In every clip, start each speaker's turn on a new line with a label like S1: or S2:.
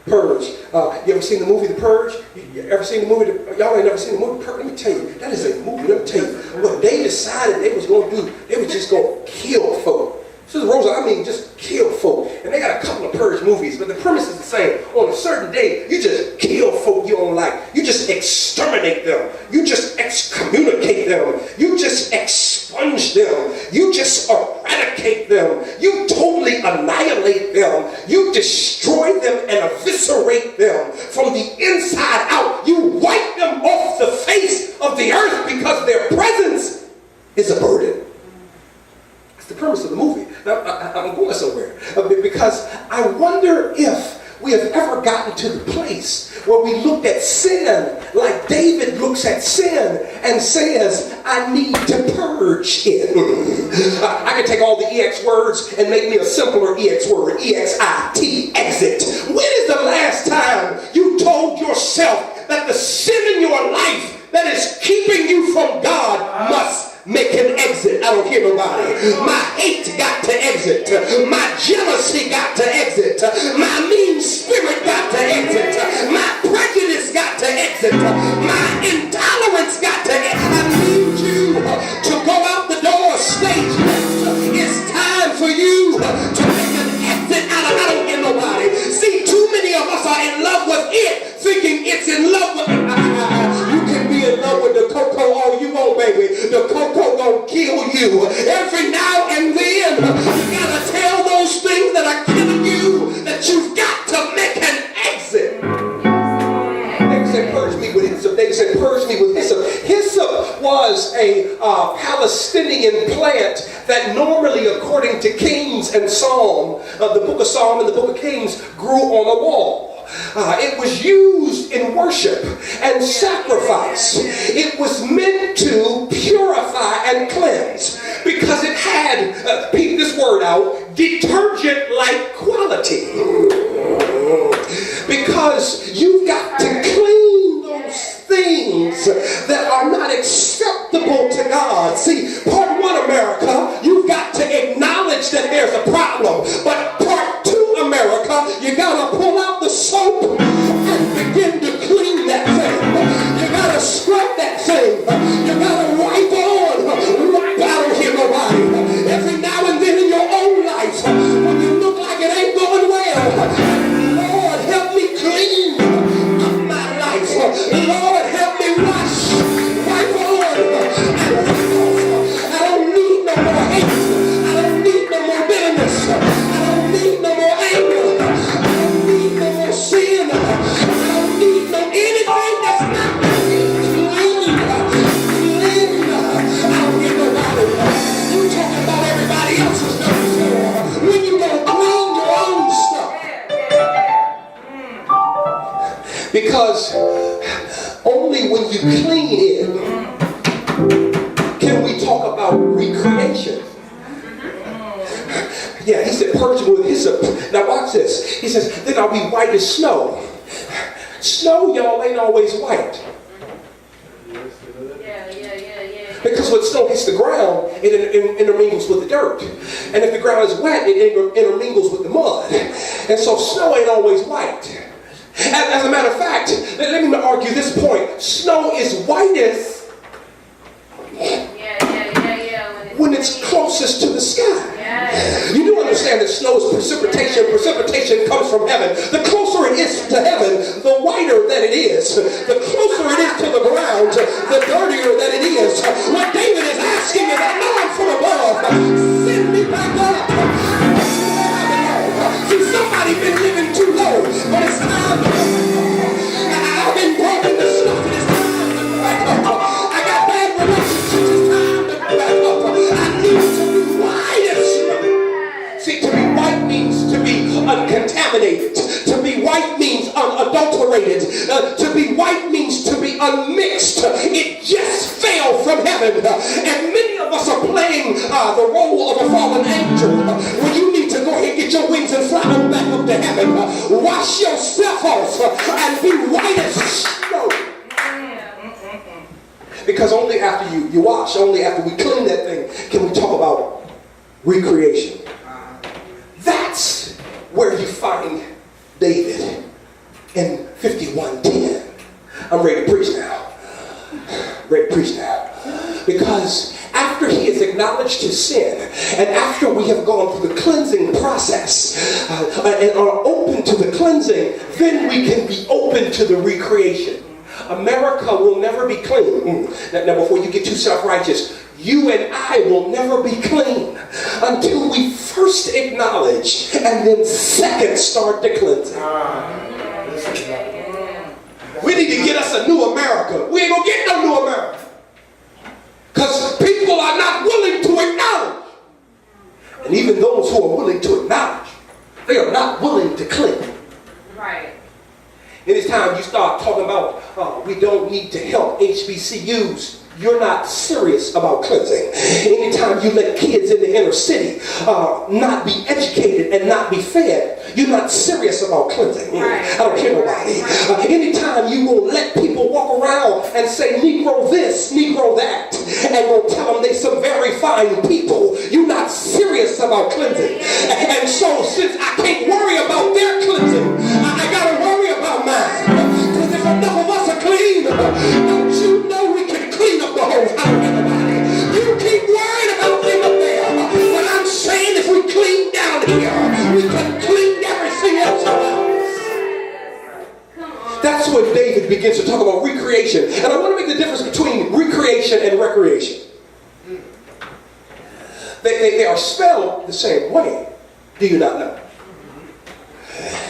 S1: Purge. You ever seen the movie The Purge? You ever seen the movie? Y'all ain't never seen the movie Purge? Let me tell you, that is a movie. Let me tell you, what they decided they was going to do, they was just going to kill folk. Sister Rosa, I mean just kill folk. And they got a couple of Purge movies, but the premise is the same. On a certain day, you just kill folk you don't like. You just exterminate them. You just excommunicate them. You just expunge them. You just eradicate them. You totally annihilate them. You destroy them and eviscerate them from the inside out. You wipe them off the face of the earth because their presence is a burden. The premise of the movie. Now, I'm going somewhere because I wonder if we have ever gotten to the place where we looked at sin like David looks at sin and says, I need to purge it. I can take all the EX words and make me a simpler EX word, EXIT, exit. When is the last time you told yourself that the sin in your life that is keeping you from God must make an exit? I don't hear nobody. My hate got to exit. My jealousy got to exit. My mean spirit got to exit. My prejudice got to exit. My intolerance got to exit. I need you to go out the door stage left. It's time for you to make an exit out of, I don't hear nobody. See, too many of us are in love with it, thinking it's in love with you can be in love with the cocoa all you want, baby. The cocoa gonna kill you. Every now and then, you gotta tell those things that are killing you that you've got to make an exit. David said, purge me with hyssop. David said, purge me with hyssop. Hyssop was a Palestinian plant that normally, according to Kings and Psalm, the book of Psalm and the book of Kings, grew on a wall. It was used in worship and sacrifice. It was meant to purify and cleanse because it had, peep this word out, detergent-like quality. Because you've got to clean those things that are not acceptable to God. See, part one, America, you've got to acknowledge that there's a problem. But part two, America, you got to pull out the soap and begin to clean that thing. You got to scrub that thing. You got to wipe on. Wipe out here, nobody. Every now and then in your own life, when you look like it ain't going well, Lord, help me clean up my life. Lord, help me wash. Wipe on. I don't need no more hate. I don't need no more bitterness. I don't need no more anger. I don't need no more sin. I don't need no anything that's not clean. I don't get nobody. You talking about everybody else's stuff. When you gonna clean your own stuff? Because only when you clean it can we talk about recreation. Yeah, he said, purge me with hyssop. Now watch this. He says, then I'll be white as snow. Snow, y'all, ain't always white. Because when snow hits the ground, it intermingles with the dirt. And if the ground is wet, it intermingles with the mud. And so snow ain't always white. As a matter of fact, let me argue this point. Snow is whitest when it's closest to the sky. You do understand that snow is precipitation. Precipitation comes from heaven. The closer it is to heaven, the whiter that it is. The closer it is to the ground, the dirtier that it is. What David is asking is, I know I'm from above. Send me back up. See, somebody been living too low, but it's time to go. I've been broken to stuff, and it's time to go back up. I got bad relationships, it's time to go back up. I need to be white as snow. See, to be white means to be uncontaminated. To be white means unadulterated. To be white means to be unmixed. It just fell from heaven. And many of us are playing the role of a fallen angel. When you need to go ahead and get your wings and fly on back up to heaven. Wash yourself off and be white as snow. Because only after you wash, only after we clean that thing, can we talk about recreation. That's where you find David. in 51:10. I'm ready to preach now. Ready to preach now. Because after he has acknowledged his sin, and after we have gone through the cleansing process and are open to the cleansing, then we can be open to the recreation. America will never be clean. Now before you get too self-righteous, you and I will never be clean until we first acknowledge and then second start the cleansing. We need to get us a new America. We ain't gonna get no new America. Because people are not willing to acknowledge. And even those who are willing to acknowledge, they are not willing to clean.
S2: Right.
S1: Anytime you start talking about we don't need to help HBCUs, you're not serious about cleansing. Anytime you let kids in the inner city not be educated and not be fed, you're not serious about cleansing.
S2: Right.
S1: I don't care nobody. Anytime you will let people walk around and say Negro this, Negro that, and will tell them they some very fine people, you're not serious about cleansing. And so since I can't worry about their cleansing, I gotta worry about mine. Because if enough of us are clean, don't you know we can clean up the whole house, everybody? You keep worrying about them up there. But I'm saying if we clean down here, we can clean everything else around us. That's when David begins to talk about recreation. And I want to make the difference between recreation and recreation. They are spelled the same way. Do you not know?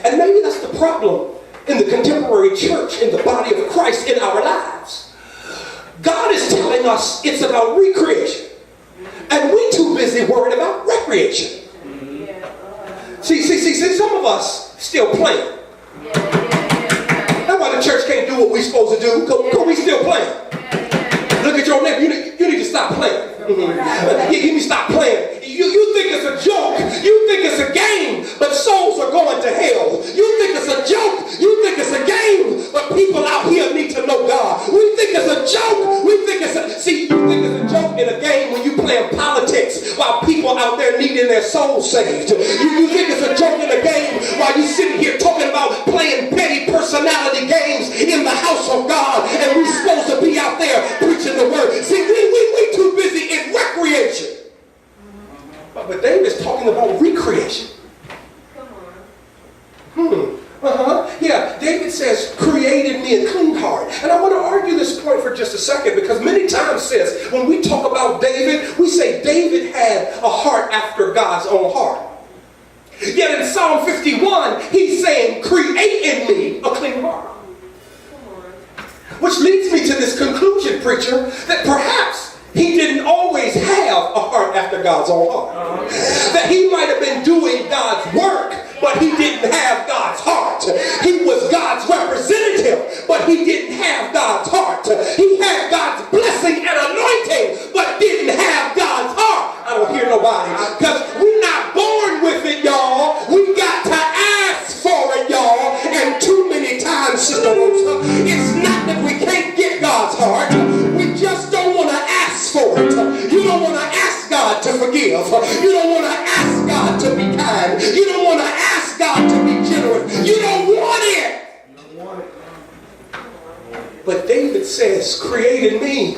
S1: And maybe that's the problem in the contemporary church, in the body of Christ, in our lives. God is telling us it's about recreation. And we're too busy worried about recreation. See, some of us still playing. That's why the church can't do what we're supposed to do, because we still playing. Look at your neighbor, you need to stop playing. You need to stop playing. You think it's a joke. You think it's a game, but souls are going to hell. You think it's a joke. You think it's a game, but people out here need to know God. We think it's a joke. You think it's a joke in a game when you playing politics while people out there needing their souls saved. You think it's a joke in a game while you sitting here talking about playing petty personality games in the house of God, and we're supposed to be out there preaching the word. See, we too busy in recreation. But David's talking about recreation. Yeah, David says, create in me a clean heart. And I want to argue this point for just a second, because many times, sis, when we talk about David, we say David had a heart after God's own heart. Yet in Psalm 51, he's saying, create in me a clean heart. Which leads me to this conclusion, preacher, that perhaps he didn't always have a heart after God's own heart. That he might have been doing God's work, but he didn't have God's heart. He was God's representative, but he didn't have God's heart. He had God's blessing and anointing, but didn't have God's heart. I don't hear nobody. Because we're not born with it, y'all. We got to ask for it, y'all. And too many times, Sister Rosa, it's not that we can't get God's heart. We just don't want to ask for it. You don't want to ask God to forgive. You don't want to ask God to be kind. You don't want to ask God to be generous. You don't want it. But David says, create in me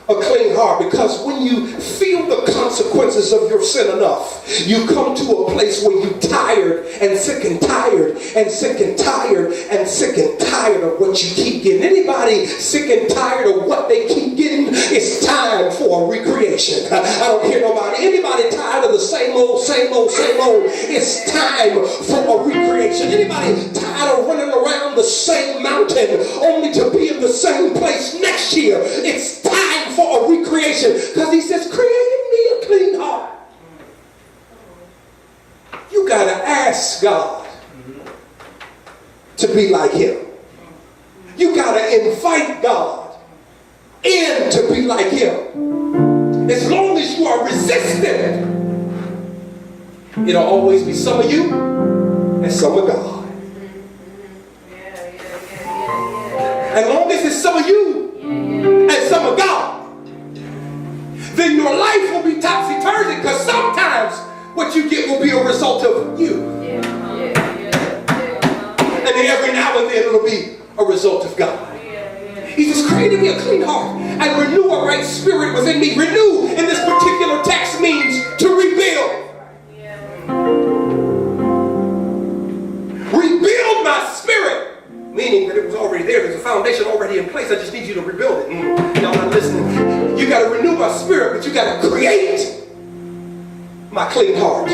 S1: a clean heart, because when you feel the consequences of your sin enough, you come to a place where you're tired and sick and tired and sick and tired and sick and tired of what you keep getting. Anybody sick and tired of what they keep getting? It's time for a recreation. I don't hear nobody. Anybody tired of the same old? It's time for a recreation. Anybody tired of running around the same mountain only to be in the same place next year? It's time for a recreation, because he says, create in me a clean heart. You got to ask God to be like him. You got to invite God in to be like him. As long as you are resistant, it'll always be some of you and some of God. As long as it's some of you and some of God, then your life will be topsy-turvy, because sometimes what you get will be a result of you. And And every now and then it'll be a result of God. He says, create in me a clean heart and renew a right spirit within me. Renew in this particular text means to rebuild. Rebuild my spirit. Meaning that it was already there. There's a foundation already in place. I just need you to rebuild it. Y'all not listening. You got to renew my spirit, but you got to create my clean heart.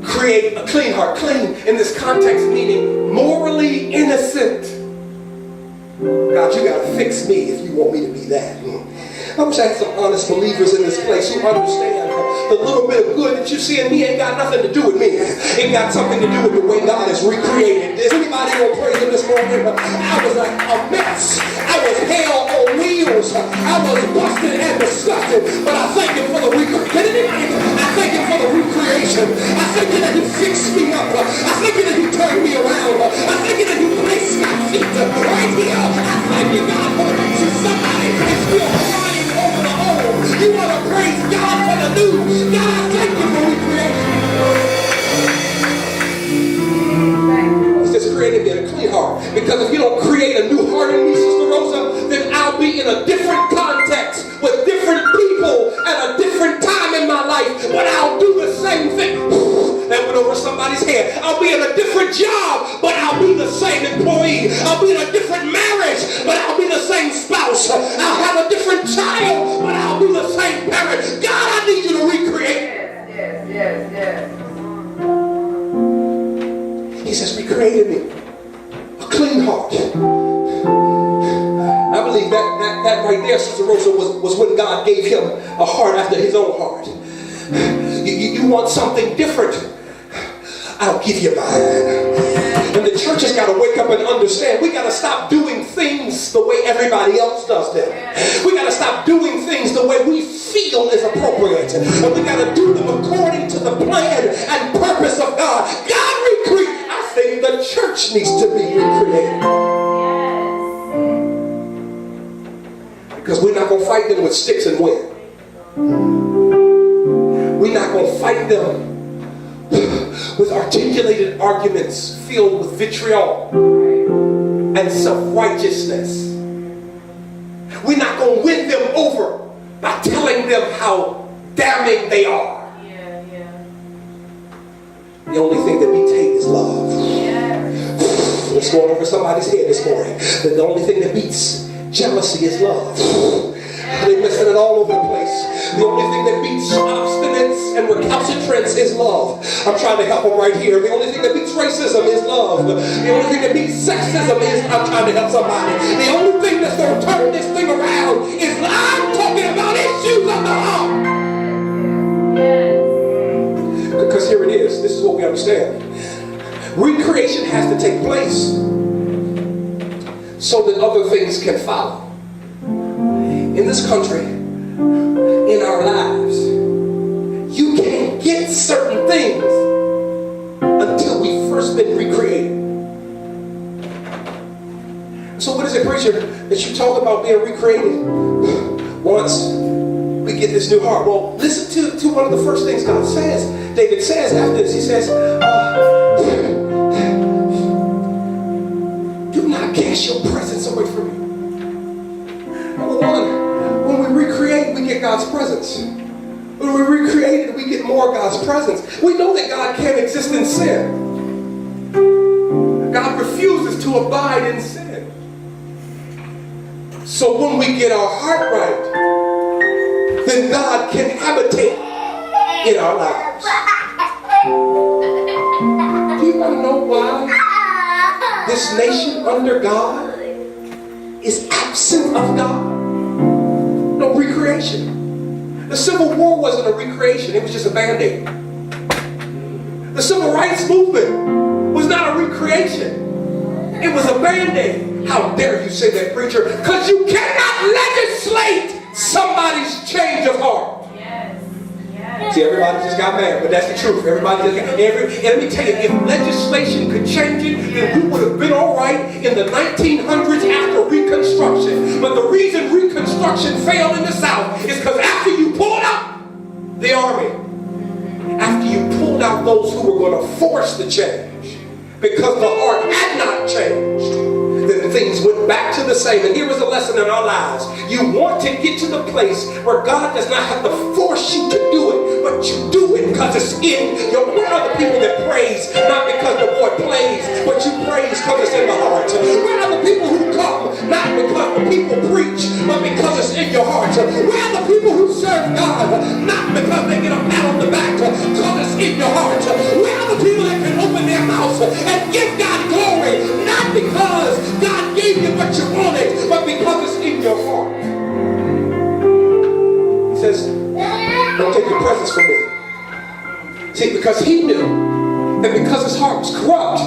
S1: Create a clean heart. Clean in this context meaning morally innocent. God, you got to fix me if you want me to be that. I wish I had some honest believers in this place who understand the little bit of good that you see in me ain't got nothing to do with me. It got something to do with the way God has recreated. Is anybody going to praise him this morning? I was like a mess. I was hell on wheels. I was busted and disgusted. But I thank him for the recreation. I thank him for the recreation. I thank him that he fixed me up. I thank him that he turned me around. I thank him that he placed my feet right here. I thank you, God, for the reason somebody is still crying over the old. You want to praise God for the new. God, I thank you for recreation. He says, create in me a clean heart. Because if you don't create a new heart in me, Sister Rosa, then I'll be in a different context with different people at a different time in my life. But I'll do the same thing. That went over somebody's head. I'll be in a different job, but I'll be the same employee. I'll be in a different marriage, but I'll be the same spouse. I'll have a different child, but I'll be the same parent. God, I need you to recreate. Yes. He says, recreate in me a clean heart. I believe that right there, Sister Rosa, was when God gave him a heart after his own heart. You want something different? I'll give you mine. And the church has got to wake up and understand we got to stop doing things the way everybody else does them. We got to stop doing things the way we feel is appropriate. And we got to do them according to the plan and purpose of God. God recreate. I think the church needs to be recreated. Because we're not going to fight them with sticks and wind. We're not going to fight them with articulated arguments filled with vitriol and self-righteousness. We're not going to win them over by telling them how damning they are. The only thing that beats hate is love. It's going over somebody's head this morning. The only thing that beats jealousy is love. They're missing it all over the place. The only thing that beats obstinance and recalcitrance is love. I'm trying to help them right here. The only thing that beats racism is love. The only thing that beats sexism is, I'm trying to help somebody. The only thing that's going to turn this thing around is I'm talking about issues of the heart. Because here it is. This is what we understand. Recreation has to take place so that other things can follow. In this country, in our lives, you can't get certain things until we've first been recreated. So what is it, preacher, that you talk about being recreated once we get this new heart? Well, listen to one of the first things God says. David says after this, he says, do not cast your presence away from me. Number one, when we recreate, we get God's presence. When we recreate it, we get more of God's presence. We know that God can't exist in sin. God refuses to abide in sin. So when we get our heart right, then God can habitate in our lives. Do you want to know why this nation under God is absent of God? No recreation. The Civil War wasn't a recreation, it was just a band-aid. The Civil Rights Movement was not a recreation, it was a band-aid. How dare you say that, preacher? Because you cannot legislate somebody's change of heart. See, everybody just got mad, but that's the truth. Everybody just got and let me tell you, if legislation could change it, then we would have been all right in the 1900s after Reconstruction. But the reason Reconstruction failed in the South is because after you pulled out the army, after you pulled out those who were going to force the change, because the heart not changed, then things went back to the same. And here is a lesson in our lives. You want to get to the place where God does not have to force you to do it, but you do it because it's in your heart. Where are the people that praise not because the boy plays, but you praise because it's in the heart? Where are the people who come not because the people preach, but because it's in your heart? Where are the people who serve God not because they get a pat on the back, because it's in your heart? Where are the people that can open their mouths and give God glory, not because God gave you what you wanted, but because it's in your heart? He says, don't take your presence from me. See, because he knew that because his heart was corrupt,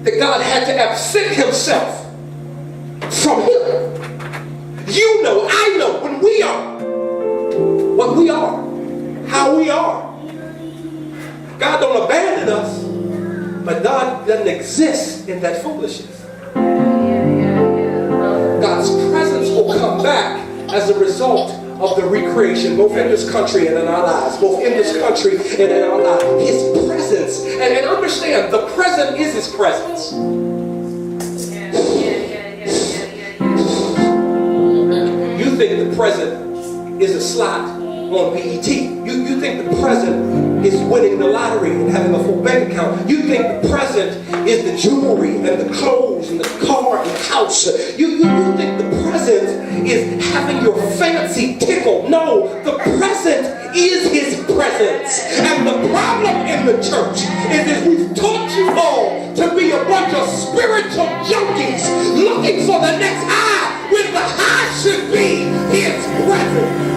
S1: that God had to absent himself from him. You know, I know, when we are what we are, how we are. God don't abandon us, but God doesn't exist in that foolishness. God's presence will come back as a result of the recreation, both in this country and in our lives, both in this country and in our lives. His presence, and understand, the present is his presence. You think the present is a slot on BET. You think the present is winning the lottery and having a full bank account. You think the present is the jewelry and the clothes and the car and the house. You think the present is having your fancy tickled. No, the present is his presence. And the problem in the church is we've taught you all to be a bunch of spiritual junkies looking for the next high, when the high should be his presence.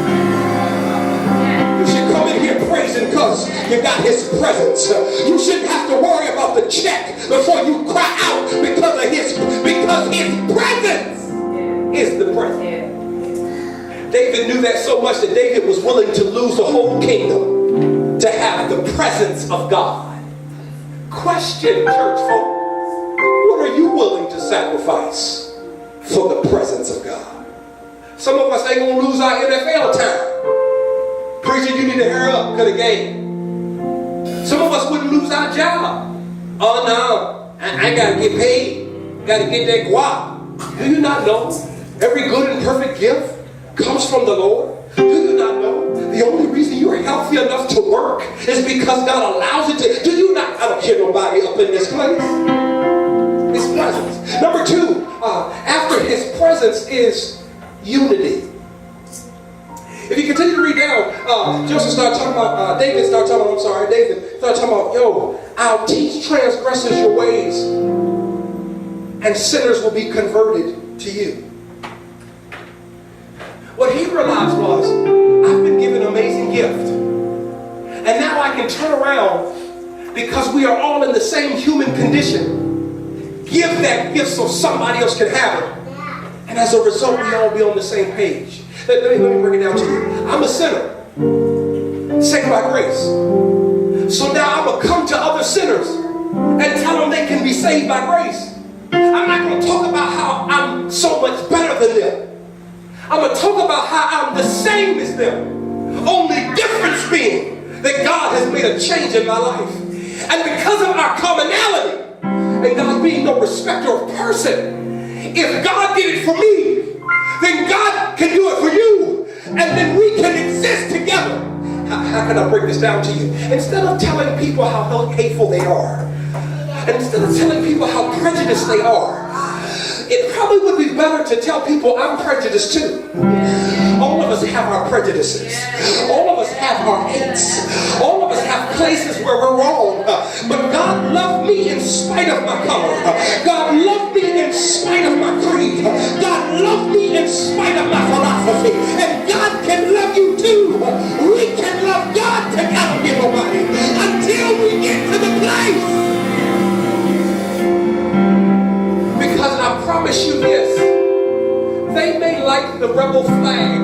S1: You should come in here praising because you got his presence. You shouldn't have to worry about the check before you cry out because his presence is the present. David knew that so much that David was willing to lose the whole kingdom to have the presence of God. Question, church folk, what are you willing to sacrifice for the presence of God? Some of us ain't gonna lose our NFL time. Preacher, you need to hurry up to the game. Some of us wouldn't lose our job. Oh no, I gotta get paid. Gotta get that guap. Do you not know every good and perfect gift comes from the Lord? Do you not know the only reason you're healthy enough to work is because God allows it to? Do you not? I don't hear nobody up in this place. His presence. Number two, after his presence is unity. If you continue to read down, David started talking about, yo, I'll teach transgressors your ways, and sinners will be converted to you. What he realized was, I've been given an amazing gift. And now I can turn around, because we are all in the same human condition, give that gift so somebody else can have it. And as a result, we all be on the same page. Let me break it down to you. I'm a sinner, saved by grace. So now I'm going to come to other sinners and tell them they can be saved by grace. I'm not going to talk about how I'm so much better than them. I'm going to talk about how I'm the same as them. Only difference being that God has made a change in my life. And because of our commonality, and God being no respecter of person, if God did it for me, then God can do it for you. And then we can exist together. How can I break this down to you? Instead of telling people how hateful they are, and instead of telling people how prejudiced they are, it probably would be better to tell people I'm prejudiced too. All of us have our prejudices. All of us have our hates. All of us have places where we're wrong. But God loved me in spite of my color. God loved me in spite of my creed. God loved me in spite of my philosophy. And God can love you too. We can love God together, everybody, until we get to the place. Because I promise you this, they may like the rebel flag,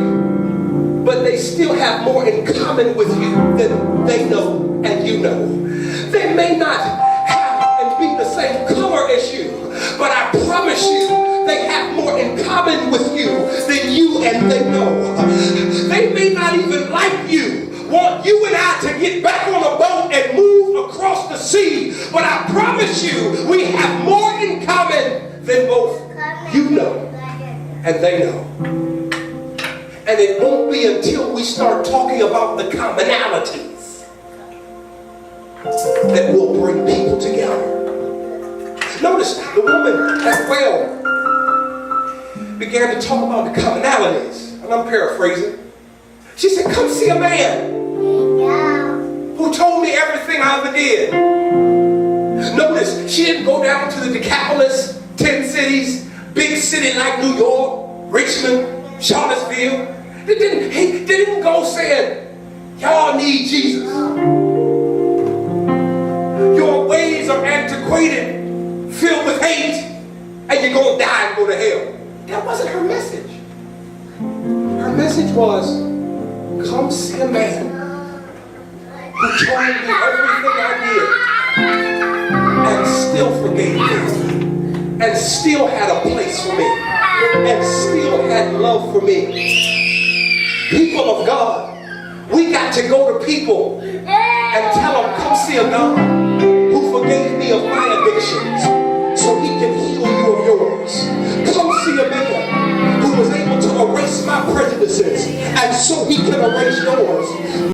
S1: but they still have more in common with you than they know and you know. They may not have and be the same color as you, but I promise you, they have more in common with you than you and they know. They may not even like you, want you and I to get back on a boat and move across the sea, but I promise you, we have more in common then both you know and they know. And it won't be until we start talking about the commonalities that will bring people together. Notice the woman at the well began to talk about the commonalities. And I'm paraphrasing. She said, come see a man who told me everything I ever did. Notice, she didn't go down to the Decapolis, 10 cities, big city like New York, Richmond, Charlottesville. They didn't go saying, y'all need Jesus. Your ways are antiquated, filled with hate, and you're going to die and go to hell. That wasn't her message. Her message was, come see a man who told me everything I did and still forgave me and still had a place for me and still had love for me. People of God, we got to go to people and tell them, come see a God who forgave me of my addictions,